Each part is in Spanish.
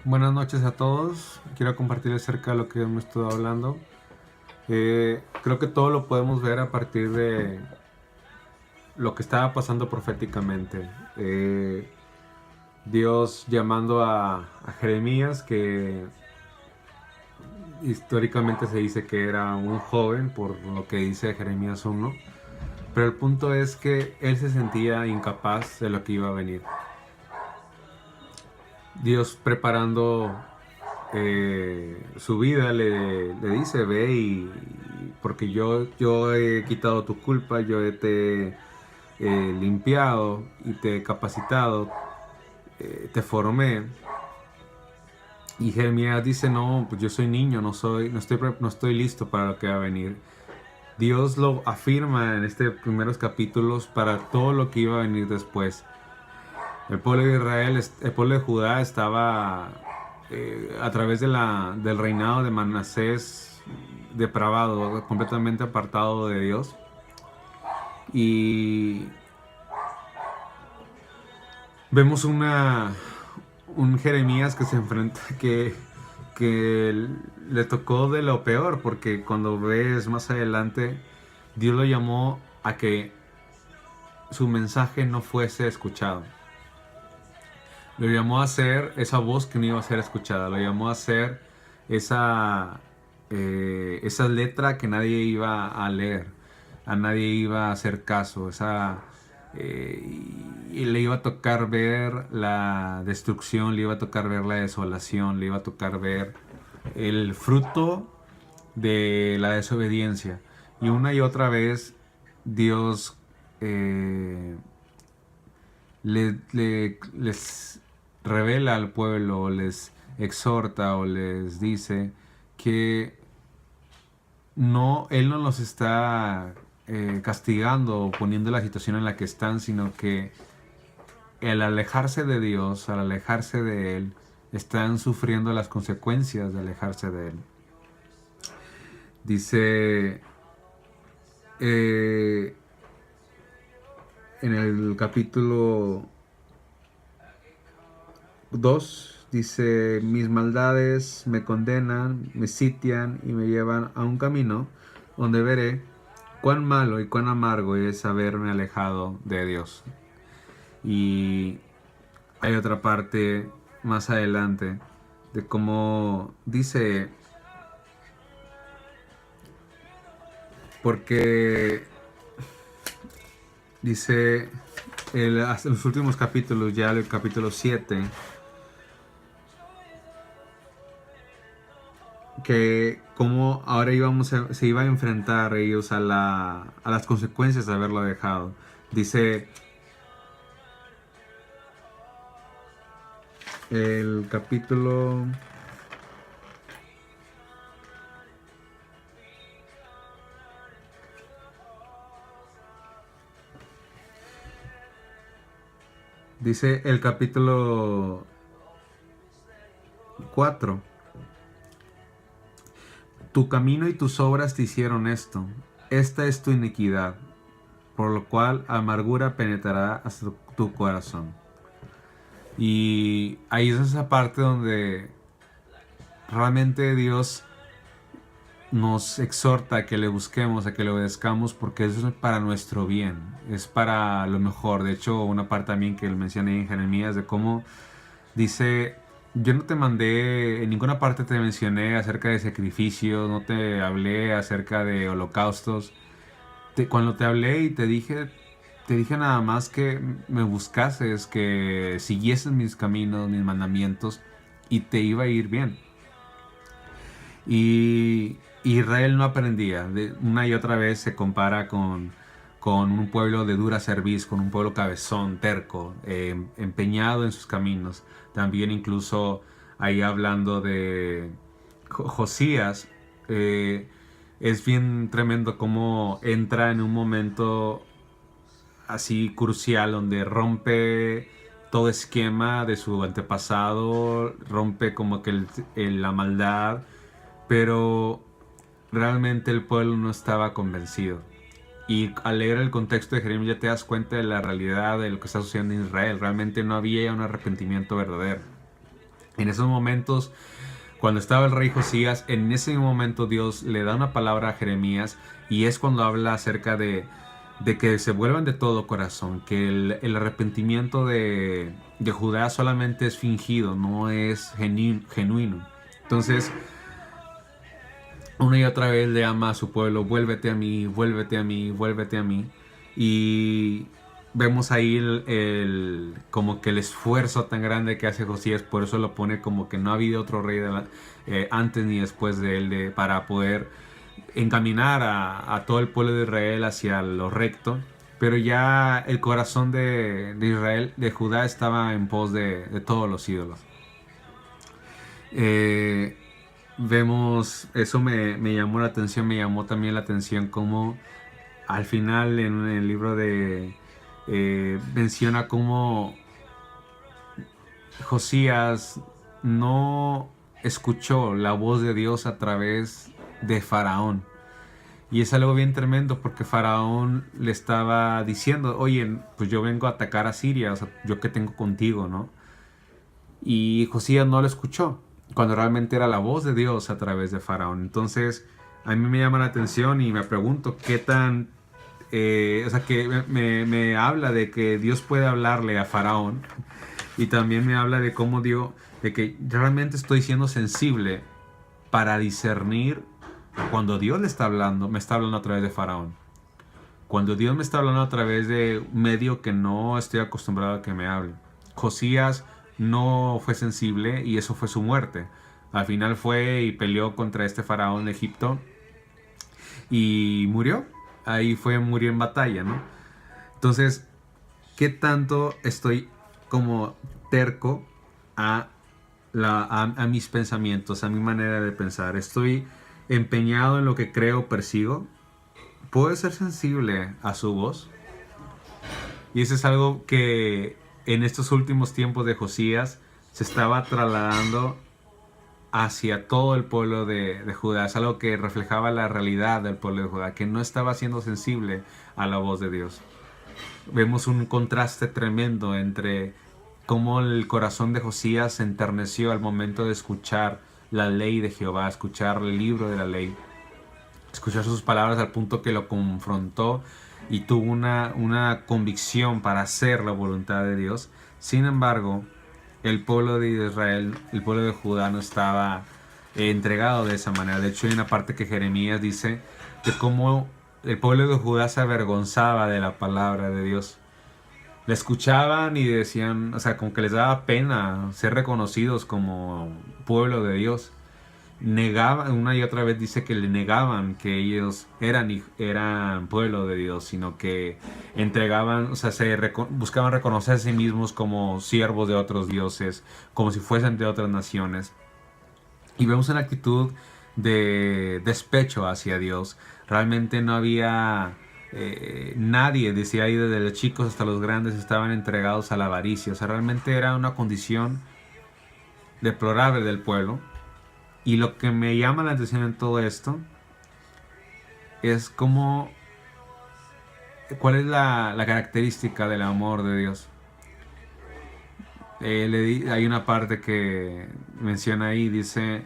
Buenas noches a todos. Quiero compartir acerca de lo que hemos estado hablando. Creo que todo lo podemos ver a partir de lo que estaba pasando proféticamente. Dios llamando a Jeremías, que históricamente se dice que era un joven, por lo que dice Jeremías 1. Pero el punto es que él se sentía incapaz de lo que iba a venir. Dios preparando su vida le dice, ve porque yo he quitado tu culpa, yo te he limpiado y te he capacitado, te formé. Y Jeremías dice, no, pues yo soy niño, no estoy listo para lo que va a venir. Dios lo afirma en estos primeros capítulos para todo lo que iba a venir después. El pueblo de Israel, el pueblo de Judá estaba a través del reinado de Manasés depravado, completamente apartado de Dios. Y vemos un Jeremías que se enfrenta, que le tocó de lo peor, porque cuando ves más adelante, Dios lo llamó a que su mensaje no fuese escuchado. Lo llamó a ser esa voz que no iba a ser escuchada. Lo llamó a ser esa letra que nadie iba a leer. A nadie iba a hacer caso. Y le iba a tocar ver la destrucción, le iba a tocar ver la desolación, le iba a tocar ver el fruto de la desobediencia. Y una y otra vez Dios les revela al pueblo, les exhorta o les dice que Él no los está castigando o poniendo la situación en la que están, sino que al alejarse de Dios, al alejarse de Él, están sufriendo las consecuencias de alejarse de Él. Dice en el capítulo 2 dice, mis maldades me condenan, me sitian y me llevan a un camino donde veré cuán malo y cuán amargo es haberme alejado de Dios. Y hay otra parte más adelante de cómo dice, porque dice hasta los últimos capítulos, ya el capítulo 7, que como ahora se iba a enfrentar ellos a las consecuencias de haberlo dejado. Dice el capítulo dice el capítulo 4, tu camino y tus obras te hicieron esto, esta es tu iniquidad, por lo cual amargura penetrará hasta tu corazón. Y ahí es esa parte donde realmente Dios nos exhorta a que le busquemos, a que le obedezcamos, porque eso es para nuestro bien, es para lo mejor. De hecho, una parte también que mencioné en Jeremías de cómo dice, yo no te mandé, en ninguna parte te mencioné acerca de sacrificios, no te hablé acerca de holocaustos. Cuando te hablé y te dije nada más que me buscases, que siguieses mis caminos, mis mandamientos, y te iba a ir bien. Y Israel no aprendía. Una y otra vez se compara con un pueblo de dura cerviz, con un pueblo cabezón, terco, empeñado en sus caminos. También incluso ahí hablando de Josías, es bien tremendo cómo entra en un momento así crucial donde rompe todo esquema de su antepasado, rompe como que la maldad, pero realmente el pueblo no estaba convencido. Y al leer el contexto de Jeremías ya te das cuenta de la realidad de lo que está sucediendo en Israel. Realmente no había un arrepentimiento verdadero. En esos momentos, cuando estaba el rey Josías, en ese momento Dios le da una palabra a Jeremías y es cuando habla acerca de que se vuelvan de todo corazón, que el arrepentimiento de Judá solamente es fingido, no es genuino. Entonces, una y otra vez le ama a su pueblo, vuélvete a mí, vuélvete a mí, vuélvete a mí. Y vemos ahí como que el esfuerzo tan grande que hace Josías, por eso lo pone como que no ha habido otro rey antes ni después de él para poder encaminar a todo el pueblo de Israel hacia lo recto. Pero ya el corazón de Israel, de Judá, estaba en pos de todos los ídolos. Vemos, eso me llamó la atención, me llamó también la atención como al final en el libro menciona cómo Josías no escuchó la voz de Dios a través de Faraón. Y es algo bien tremendo porque Faraón le estaba diciendo, oye, pues yo vengo a atacar a Siria, o sea, yo qué tengo contigo, ¿no? Y Josías no lo escuchó, cuando realmente era la voz de Dios a través de Faraón. Entonces, a mí me llama la atención y me pregunto qué tan... o sea, que me habla de que Dios puede hablarle a Faraón y también me habla de cómo Dios, de que realmente estoy siendo sensible para discernir cuando Dios le está hablando, me está hablando a través de Faraón. Cuando Dios me está hablando a través de un medio que no estoy acostumbrado a que me hable. Josías no fue sensible y eso fue su muerte. Al final fue y peleó contra este faraón de Egipto y murió. Ahí murió en batalla, ¿no? Entonces, ¿qué tanto estoy como terco a mis pensamientos, a mi manera de pensar? ¿Estoy empeñado en lo que creo, persigo? ¿Puedo ser sensible a su voz? Y eso es algo que en estos últimos tiempos de Josías se estaba trasladando hacia todo el pueblo de Judá. Es algo que reflejaba la realidad del pueblo de Judá, que no estaba siendo sensible a la voz de Dios. Vemos un contraste tremendo entre cómo el corazón de Josías se enterneció al momento de escuchar la ley de Jehová, escuchar el libro de la ley, escuchar sus palabras al punto que lo confrontó y tuvo una convicción para hacer la voluntad de Dios. Sin embargo, el pueblo de Israel, el pueblo de Judá no estaba entregado de esa manera. De hecho, hay una parte que Jeremías dice de cómo el pueblo de Judá se avergonzaba de la palabra de Dios. La escuchaban y decían, o sea, como que les daba pena ser reconocidos como pueblo de Dios. Negaban, una y otra vez dice que le negaban que ellos eran pueblo de Dios, sino que entregaban, o sea, buscaban reconocer a sí mismos como siervos de otros dioses, como si fuesen de otras naciones. Y vemos una actitud de despecho hacia Dios. Realmente no había nadie, decía ahí, desde los chicos hasta los grandes, estaban entregados a la avaricia. O sea, realmente era una condición deplorable del pueblo. Y lo que me llama la atención en todo esto es cuál es la característica del amor de Dios. Hay una parte que menciona ahí, dice,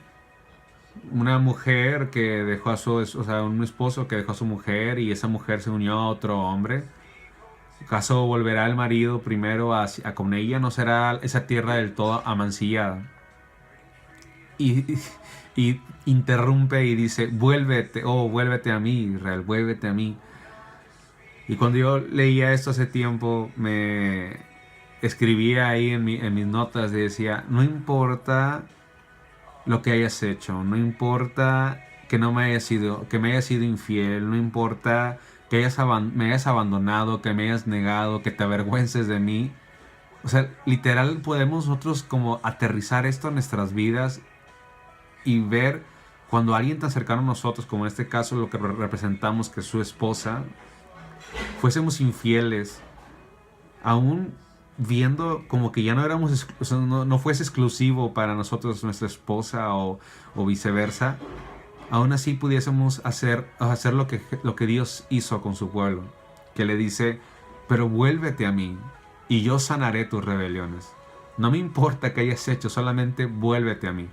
una mujer que dejó un esposo que dejó a su mujer y esa mujer se unió a otro hombre. ¿Acaso volverá el marido primero con ella? ¿No será esa tierra del todo amancillada? Y interrumpe y dice, vuélvete a mí, Israel, vuélvete a mí. Y cuando yo leía esto hace tiempo, me escribía ahí en mis notas y decía, no importa lo que hayas hecho, no importa que me hayas sido infiel, no importa que me hayas abandonado, que me hayas negado, que te avergüences de mí. O sea, literal podemos nosotros como aterrizar esto en nuestras vidas y ver cuando alguien tan cercano a nosotros, como en este caso lo que representamos, que es su esposa, fuésemos infieles, aún viendo como que ya no éramos, o sea, no fuese exclusivo para nosotros nuestra esposa o viceversa, aún así pudiésemos hacer lo que Dios hizo con su pueblo, que le dice, pero vuélvete a mí y yo sanaré tus rebeliones. No me importa qué hayas hecho, solamente vuélvete a mí.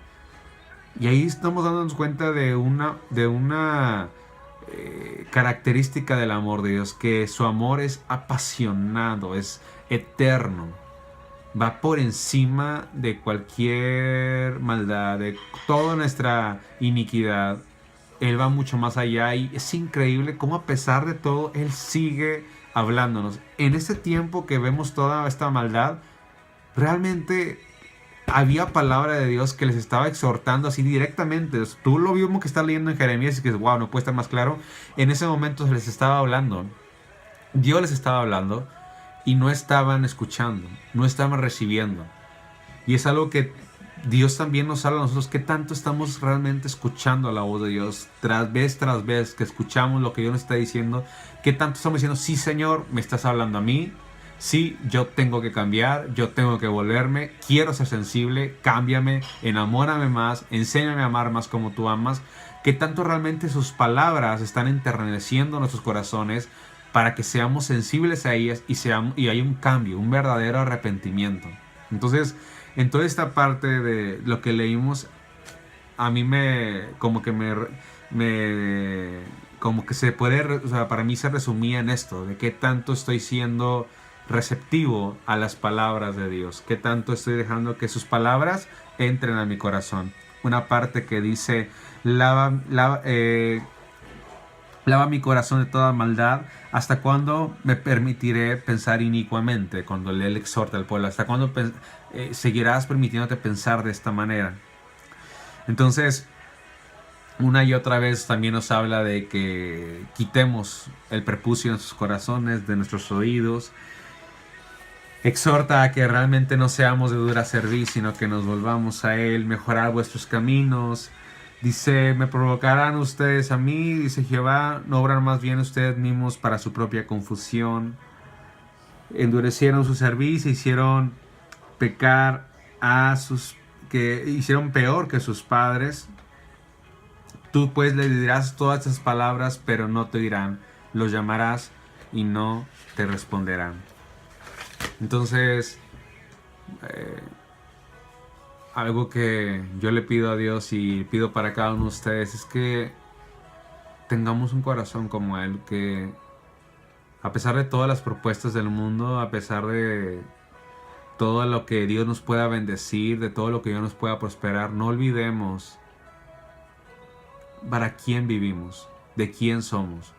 Y ahí estamos dándonos cuenta de una característica del amor de Dios, que su amor es apasionado, es eterno, va por encima de cualquier maldad, de toda nuestra iniquidad. Él va mucho más allá y es increíble cómo a pesar de todo Él sigue hablándonos. En este tiempo que vemos toda esta maldad, realmente había palabra de Dios que les estaba exhortando así directamente. Tú lo mismo que estás leyendo en Jeremías y que wow, no puede estar más claro. En ese momento se les estaba hablando. Dios les estaba hablando y no estaban escuchando, no estaban recibiendo. Y es algo que Dios también nos habla a nosotros. ¿Qué tanto estamos realmente escuchando la voz de Dios? Tras vez que escuchamos lo que Dios nos está diciendo, ¿qué tanto estamos diciendo? Sí, Señor, me estás hablando a mí. Sí, yo tengo que cambiar, yo tengo que volverme, quiero ser sensible, cámbiame, enamórame más, enséñame a amar más como tú amas. ¿Qué tanto realmente sus palabras están enterneciendo nuestros corazones para que seamos sensibles a ellas y hay un cambio, un verdadero arrepentimiento? Entonces, en toda esta parte de lo que leímos, a mí como que se puede, o sea, para mí se resumía en esto, de qué tanto estoy siendo receptivo a las palabras de Dios, qué tanto estoy dejando que sus palabras entren a mi corazón. Una parte que dice, lava mi corazón de toda maldad. ¿Hasta cuándo me permitiré pensar inicuamente? Cuando Él exhorta al pueblo, ¿hasta cuándo seguirás permitiéndote pensar de esta manera? Entonces, una y otra vez también nos habla de que quitemos el prepucio de nuestros corazones, de nuestros oídos. Exhorta a que realmente no seamos de dura cerviz, sino que nos volvamos a Él, mejorar vuestros caminos. Dice, me provocarán ustedes a mí, dice Jehová, no obran más bien ustedes mismos para su propia confusión. Endurecieron su cerviz e hicieron pecar que hicieron peor que sus padres. Tú pues les dirás todas estas palabras, pero no te dirán. Los llamarás y no te responderán. Entonces, algo que yo le pido a Dios y pido para cada uno de ustedes es que tengamos un corazón como Él, que a pesar de todas las propuestas del mundo, a pesar de todo lo que Dios nos pueda bendecir, de todo lo que Dios nos pueda prosperar, no olvidemos para quién vivimos, de quién somos,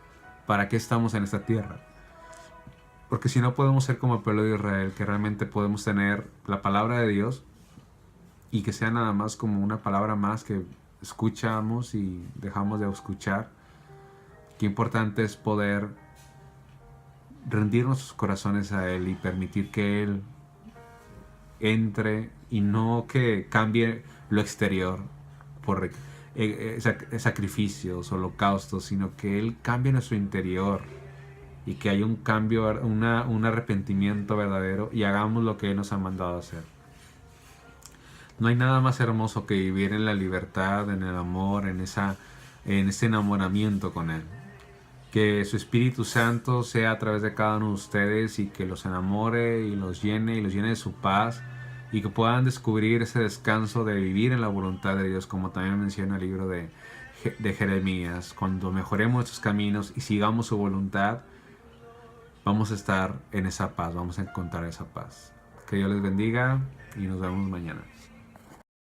para qué estamos en esta tierra. Porque si no podemos ser como el pueblo de Israel, que realmente podemos tener la palabra de Dios y que sea nada más como una palabra más que escuchamos y dejamos de escuchar. Qué importante es poder rendir nuestros corazones a Él y permitir que Él entre y no que cambie lo exterior por sacrificios, holocaustos, sino que Él cambie nuestro interior y que haya un cambio, un arrepentimiento verdadero y hagamos lo que Él nos ha mandado a hacer. No hay nada más hermoso que vivir en la libertad, en el amor, en ese enamoramiento con Él. Que su Espíritu Santo sea a través de cada uno de ustedes y que los enamore y los llene de su paz y que puedan descubrir ese descanso de vivir en la voluntad de Dios, como también menciona el libro de Jeremías. Cuando mejoremos nuestros caminos y sigamos su voluntad, vamos a estar en esa paz, vamos a encontrar esa paz. Que Dios les bendiga y nos vemos mañana.